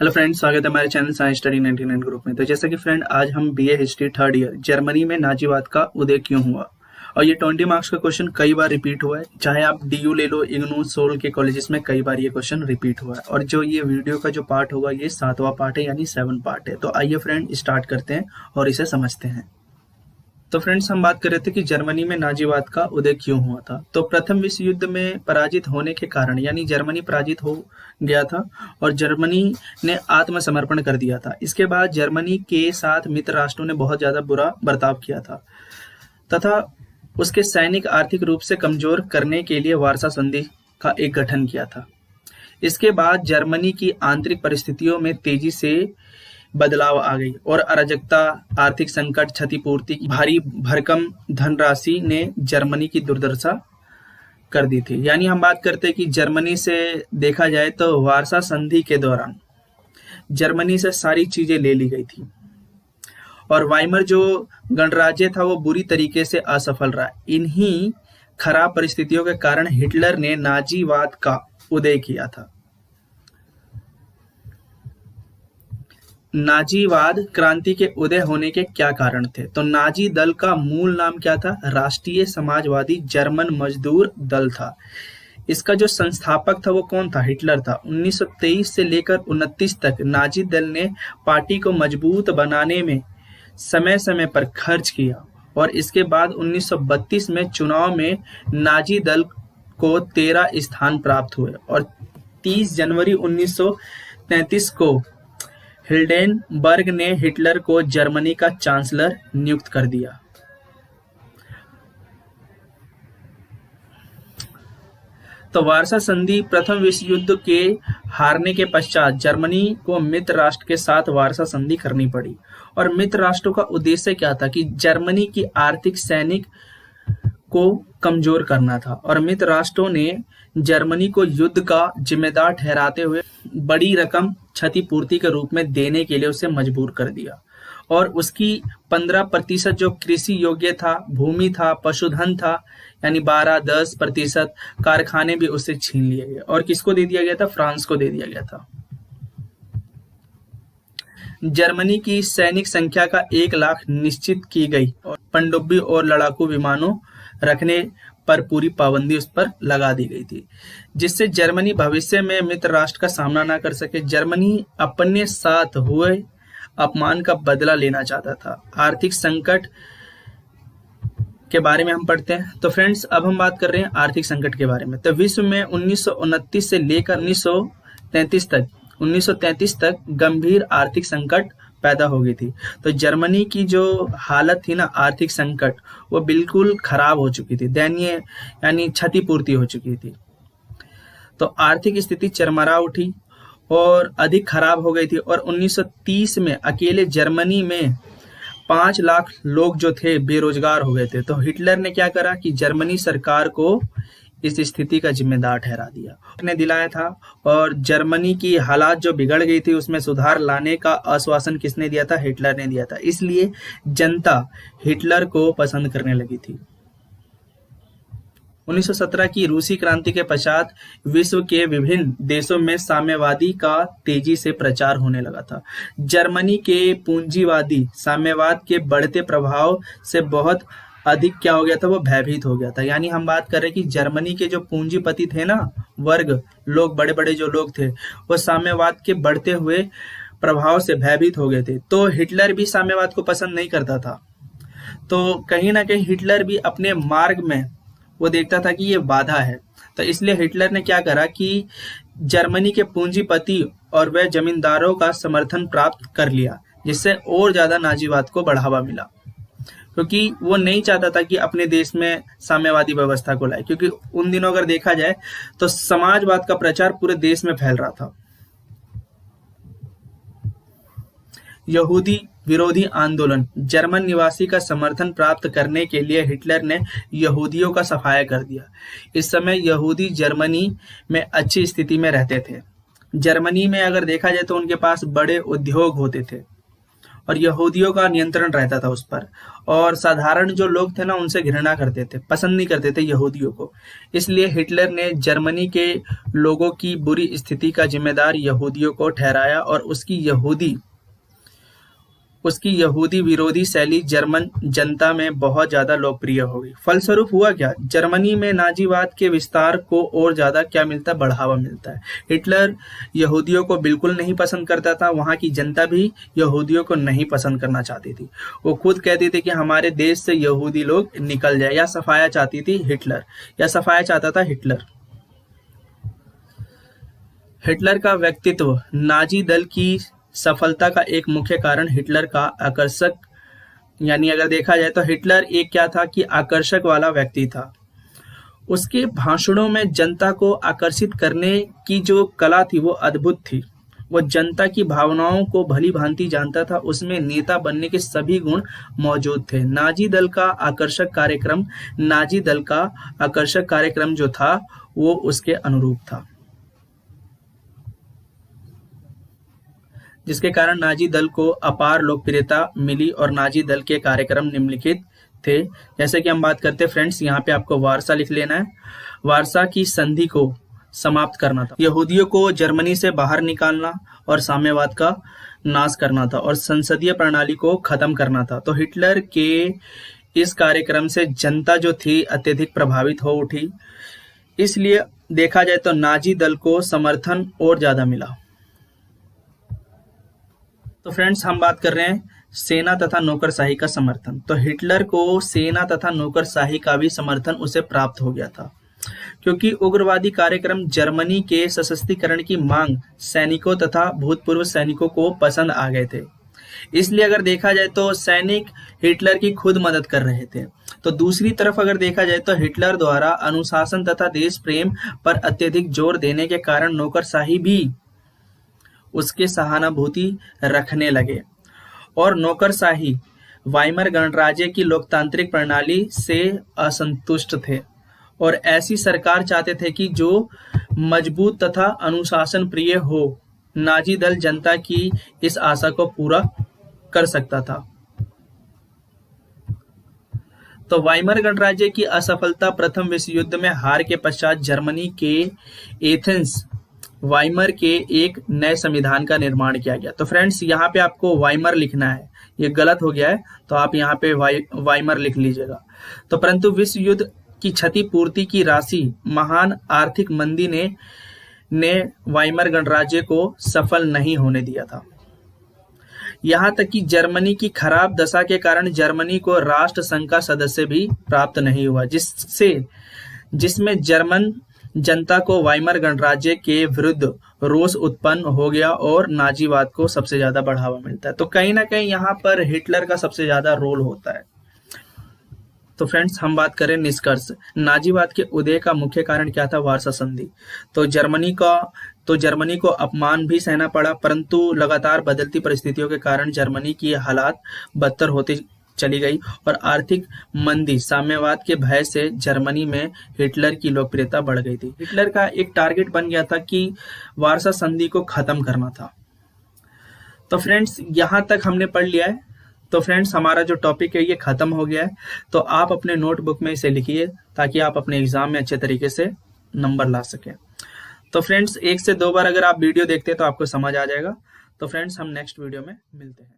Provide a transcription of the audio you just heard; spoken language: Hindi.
हेलो फ्रेंड्स, स्वागत है हमारे चैनल साइंस स्टडी 99 ग्रुप में। तो जैसा कि फ्रेंड, आज हम BA history third year Germany में नाजीवाद का उदय क्यों हुआ, और ये 20 मार्क्स का क्वेश्चन कई बार रिपीट हुआ है। चाहे आप डीयू ले लो, इग्नू, सोल के कॉलेजेस में कई बार ये क्वेश्चन रिपीट हुआ है। और जो ये वीडियो का जो पार्ट होगा, ये 7वां पार्ट है, यानी 7 पार्ट है। तो आइए फ्रेंड, स्टार्ट करते हैं और इसे समझते हैं। तो फ्रेंड्स, हम बात कर रहे थे कि जर्मनी में नाजीवाद का उदय क्यों हुआ था। तो प्रथम विश्व युद्ध में पराजित होने के कारण, यानी जर्मनी पराजित हो गया था और जर्मनी ने आत्मसमर्पण कर दिया था। इसके बाद जर्मनी के साथ मित्र राष्ट्रों ने बहुत ज्यादा बुरा बर्ताव किया था तथा उसके सैनिक आर्थिक रूप से कमजोर करने के लिए वार्सा संधि का एक गठन किया था। इसके बाद जर्मनी की आंतरिक परिस्थितियों में तेजी से बदलाव आ गई और अराजकता, आर्थिक संकट, क्षतिपूर्ति की भारी भरकम धनराशि ने जर्मनी की दुर्दशा कर दी थी। यानी हम बात करते हैं कि जर्मनी से देखा जाए तो वार्सा संधि के दौरान जर्मनी से सारी चीजें ले ली गई थी और वाइमर जो गणराज्य था वो बुरी तरीके से असफल रहा। इन्हीं खराब परिस्थितियों के कारण हिटलर ने नाजीवाद का उदय किया था। नाजीवाद क्रांति के उदय होने के क्या कारण थे? तो नाजी दल का मूल नाम क्या था? राष्ट्रीय समाजवादी जर्मन मजदूर दल था। इसका जो संस्थापक था वो कौन था? हिटलर था। 1923 से लेकर 29 तक नाजी दल ने पार्टी को मजबूत बनाने में समय समय पर खर्च किया और इसके बाद 1932 में चुनाव में नाजी दल को 13 स्थान प्राप्त हुए और 30 जनवरी 1933 को हिल्डेनबर्ग ने हिटलर को जर्मनी का चांसलर नियुक्त कर दिया। तो वार्सा संधि प्रथम विश्व युद्ध के हारने के पश्चात जर्मनी को मित्र राष्ट्र के साथ वार्सा संधि करनी पड़ी और मित्र राष्ट्रों का उद्देश्य क्या था कि जर्मनी की आर्थिक सैनिक को कमजोर करना था और मित्र राष्ट्रों ने जर्मनी को युद्ध का जिम्मेदार ठहराते हुए बड़ी रकम क्षतिपूर्ति के रूप में देने के लिए उसे मजबूर कर दिया और उसकी 15% जो कृषि योग्य था, भूमि था, पशुधन था, यानी 12-10% कारखाने भी उससे छीन लिए गए। और किसको दे दिया गया था? फ्रांस को दे दिया गया था। जर्मनी की सैनिक संख्या का 1 लाख निश्चित की गई और पनडुब्बी और लड़ाकू विमानों रखने पर पूरी पाबंदी उस पर लगा दी गई थी, जिससे जर्मनी भविष्य में मित्र राष्ट्र का सामना न कर सके। जर्मनी अपने साथ हुए अपमान का बदला लेना चाहता था। आर्थिक संकट के बारे में हम पढ़ते हैं। तो फ्रेंड्स, अब हम बात कर रहे हैं आर्थिक संकट के बारे में। तो विश्व में 1929 से लेकर 1933 तक गंभीर आर्थिक संकट पैदा हो गई थी। तो जर्मनी की जो हालत थी ना, आर्थिक संकट, वो बिल्कुल खराब हो चुकी थी, दयनीय यानी क्षतिपूर्ति हो चुकी थी। तो आर्थिक स्थिति चरमरा उठी और अधिक खराब हो गई थी और 1930 में अकेले जर्मनी में 5 लाख लोग जो थे बेरोजगार हो गए थे। तो हिटलर ने क्या करा कि जर्मनी सरकार को इस स्थिति का जिम्मेदार ठहरा दिया, ने दिलाया था। और जर्मनी की हालात जो बिगड़ गई थी उसमें सुधार लाने का आश्वासन किसने दिया था? हिटलर ने दिया था। इसलिए जनता हिटलर को पसंद करने लगी थी। 1917 की रूसी क्रांति के पश्चात विश्व के विभिन्न देशों में साम्यवादी का तेजी से प्रचार होने लगा था। जर्मनी के पूंजीवादी साम्यवाद के बढ़ते प्रभाव से बहुत अधिक क्या हो गया था? वो भयभीत हो गया था। यानी हम बात कर रहे हैं कि जर्मनी के जो पूंजीपति थे ना, वर्ग लोग, बड़े बड़े जो लोग थे, वो साम्यवाद के बढ़ते हुए प्रभाव से भयभीत हो गए थे। तो हिटलर भी साम्यवाद को पसंद नहीं करता था। तो कहीं ना कहीं हिटलर भी अपने मार्ग में वो देखता था कि ये बाधा है। तो इसलिए हिटलर ने क्या करा कि जर्मनी के पूंजीपति और वह जमींदारों का समर्थन प्राप्त कर लिया, जिससे और ज्यादा नाजीवाद को बढ़ावा मिला, क्योंकि वो नहीं चाहता था कि अपने देश में साम्यवादी व्यवस्था को लाए। क्योंकि उन दिनों अगर देखा जाए तो समाजवाद का प्रचार पूरे देश में फैल रहा था। यहूदी विरोधी आंदोलन, जर्मन निवासी का समर्थन प्राप्त करने के लिए हिटलर ने यहूदियों का सफाया कर दिया। इस समय यहूदी जर्मनी में अच्छी स्थिति में रहते थे। जर्मनी में अगर देखा जाए तो उनके पास बड़े उद्योग होते थे और यहूदियों का नियंत्रण रहता था उस पर, और साधारण जो लोग थे ना उनसे घृणा करते थे, पसंद नहीं करते थे यहूदियों को। इसलिए हिटलर ने जर्मनी के लोगों की बुरी स्थिति का जिम्मेदार यहूदियों को ठहराया और उसकी यहूदी विरोधी शैली जर्मन जनता में बहुत ज्यादा लोकप्रिय हो गई। फलस्वरूप हुआ क्या, जर्मनी में नाजीवाद के विस्तार को और ज्यादा क्या मिलता है, बढ़ावा मिलता है। हिटलर यहूदियों को बिल्कुल नहीं पसंद करता था, वहां की जनता भी यहूदियों को नहीं पसंद करना चाहती थी। वो खुद कहती थी कि हमारे देश से यहूदी लोग निकल जाए, या सफाया चाहती थी हिटलर, या सफाया चाहता था हिटलर। हिटलर का व्यक्तित्व, नाजी दल की सफलता का एक मुख्य कारण हिटलर का आकर्षक, यानी अगर देखा जाए तो हिटलर एक क्या था कि आकर्षक वाला व्यक्ति था। उसके भाषणों में जनता को आकर्षित करने की जो कला थी वो अद्भुत थी। वो जनता की भावनाओं को भली भांति जानता था, उसमें नेता बनने के सभी गुण मौजूद थे। नाजी दल का आकर्षक कार्यक्रम जो था वो उसके अनुरूप था, जिसके कारण नाजी दल को अपार लोकप्रियता मिली और नाजी दल के कार्यक्रम निम्नलिखित थे। जैसे कि हम बात करते हैं फ्रेंड्स, यहाँ पे आपको वारसा लिख लेना है। वारसा की संधि को समाप्त करना था, यहूदियों को जर्मनी से बाहर निकालना और साम्यवाद का नाश करना था, और संसदीय प्रणाली को खत्म करना था। तो हिटलर के इस कार्यक्रम से जनता जो थी अत्यधिक प्रभावित हो उठी, इसलिए देखा जाए तो नाजी दल को समर्थन और ज्यादा मिला। तो फ्रेंड्स हम बात कर रहे हैं सेना तथा नौकरशाही का समर्थन। तो हिटलर को सेना तथा नौकरशाही का भी समर्थन उसे प्राप्त हो गया था, क्योंकि उग्रवादी कार्यक्रम जर्मनी के सशक्तिकरण की मांग सैनिकों तथा भूतपूर्व सैनिकों को पसंद आ गए थे। इसलिए अगर देखा जाए तो सैनिक हिटलर की खुद मदद कर रहे थे। तो दूसरी तरफ अगर देखा जाए तो हिटलर द्वारा अनुशासन तथा देश प्रेम पर अत्यधिक जोर देने के कारण नौकरशाही भी उसके सहानुभूति रखने लगे, और नौकरशाही वाइमर गणराज्य की लोकतांत्रिक प्रणाली से असंतुष्ट थे और ऐसी सरकार चाहते थे कि जो मजबूत तथा अनुशासन प्रिय हो। नाजी दल जनता की इस आशा को पूरा कर सकता था। तो वाइमर गणराज्य की असफलता, प्रथम विश्व युद्ध में हार के पश्चात जर्मनी के एथेंस वाइमर के एक नए संविधान का निर्माण किया गया। तो फ्रेंड्स यहाँ पे आपको वाइमर लिखना है, ये गलत हो गया है, तो आप यहाँ पे वाइमर लिख लीजिएगा। तो परंतु विश्व युद्ध की क्षतिपूर्ति की राशि, महान आर्थिक मंदी ने वाइमर गणराज्य को सफल नहीं होने दिया था। यहाँ तक कि जर्मनी की खराब दशा के कारण जर्मनी को राष्ट्र संघ का सदस्य भी प्राप्त नहीं हुआ, जिसमें जर्मन जनता को वाइमर गणराज्य के विरुद्ध रोष उत्पन्न हो गया और नाजीवाद को सबसे ज्यादा बढ़ावा मिलता है। तो कहीं ना कहीं यहाँ पर हिटलर का सबसे ज्यादा रोल होता है। तो फ्रेंड्स हम बात करें निष्कर्ष, नाजीवाद के उदय का मुख्य कारण क्या था, वारसा संधि। तो जर्मनी को अपमान भी सहना पड़ा, परंतु लगातार बदलती परिस्थितियों के कारण जर्मनी की हालात बदतर होती चली गई और आर्थिक मंदी, साम्यवाद के भय से जर्मनी में हिटलर की लोकप्रियता बढ़ गई थी। हिटलर का एक टारगेट बन गया था कि वारसा संधि को खत्म करना था। तो फ्रेंड्स यहाँ तक हमने पढ़ लिया है। तो फ्रेंड्स हमारा जो टॉपिक है ये खत्म हो गया है। तो आप अपने नोटबुक में इसे लिखिए ताकि आप अपने एग्जाम में अच्छे तरीके से नंबर ला सकें। तो फ्रेंड्स 1 से 2 बार अगर आप वीडियो देखते हैं तो आपको समझ आ जाएगा। तो फ्रेंड्स हम नेक्स्ट वीडियो में मिलते हैं।